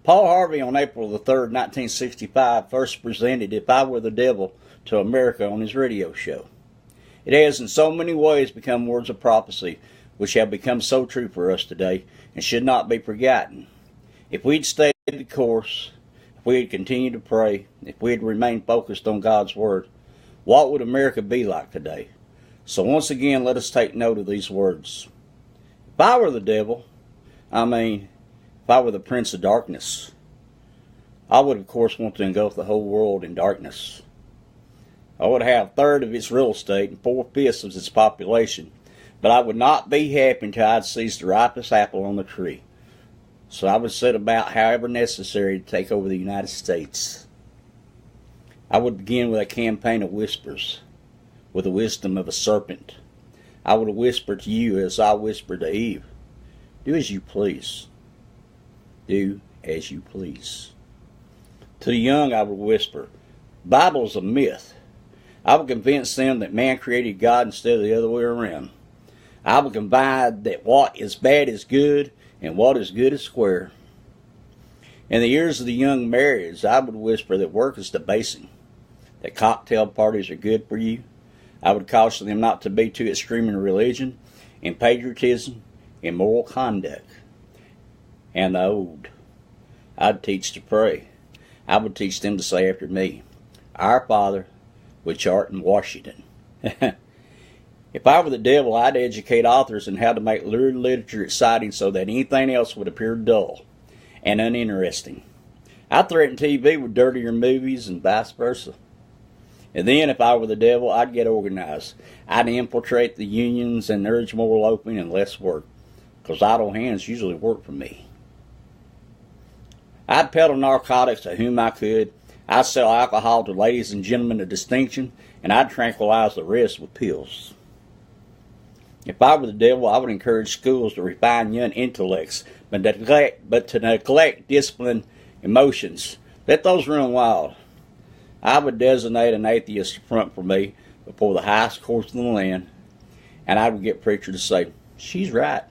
Paul Harvey on April the 3rd, 1965 first presented If I Were the Devil to America on his radio show. It has in so many ways become words of prophecy which have become so true for us today and should not be forgotten. If we'd stayed the course, if we had continued to pray, if we had remained focused on God's Word, what would America be like today? So once again, let us take note of these words. If I were the devil, if I were the prince of darkness, I would of course want to engulf the whole world in darkness. I would have a third of its real estate and 4/5 of its population, but I would not be happy until I'd seized the ripest apple on the tree. So I would set about, however necessary, to take over the United States. I would begin with a campaign of whispers, with the wisdom of a serpent. I would whisper to you as I whispered to Eve, do as you please. Do as you please. To the young I would whisper, the Bible is a myth. I would convince them that man created God instead of the other way around. I would confide that what is bad is good and what is good is square. In the ears of the young marrieds, I would whisper that work is debasing, that cocktail parties are good for you. I would caution them not to be too extreme in religion, in patriotism, in moral conduct. And the old, I'd teach to pray. I would teach them to say after me, Our Father, which art in Washington. If I were the devil, I'd educate authors in how to make literature exciting so that anything else would appear dull and uninteresting. I'd threaten TV with dirtier movies and vice versa. And then, if I were the devil, I'd get organized. I'd infiltrate the unions and urge more eloping and less work, because idle hands usually work for me. I'd peddle narcotics to whom I could. I'd sell alcohol to ladies and gentlemen of distinction, and I'd tranquilize the rest with pills. If I were the devil, I would encourage schools to refine young intellects, but to neglect discipline emotions. Let those run wild. I would designate an atheist to front for me before the highest courts in the land, and I would get preachers to say, she's right.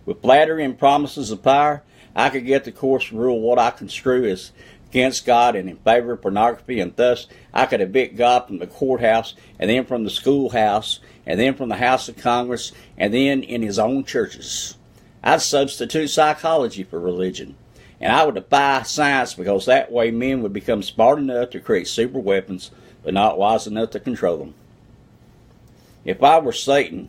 With flattery and promises of power, I could get the courts to rule what I construe as against God and in favor of pornography, and thus I could evict God from the courthouse, and then from the schoolhouse, and then from the House of Congress, and then in his own churches. I'd substitute psychology for religion, and I would defy science, because that way men would become smart enough to create super weapons, but not wise enough to control them. If I were Satan,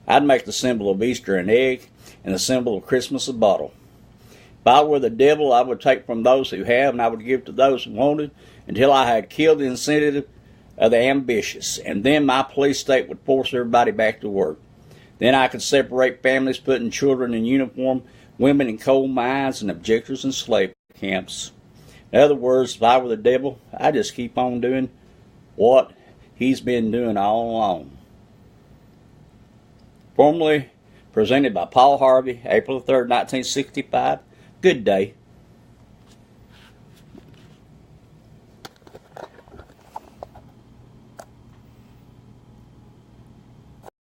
I'd make the symbol of Easter an egg, and the symbol of Christmas a bottle. If I were the devil, I would take from those who have, and I would give to those who wanted, until I had killed the incentive of the ambitious, and then my police state would force everybody back to work. Then I could separate families, putting children in uniform, women in coal mines, and objectors in slave camps. In other words, if I were the devil, I'd just keep on doing what he's been doing all along. Formerly presented by Paul Harvey, April 3rd, 1965. Good day.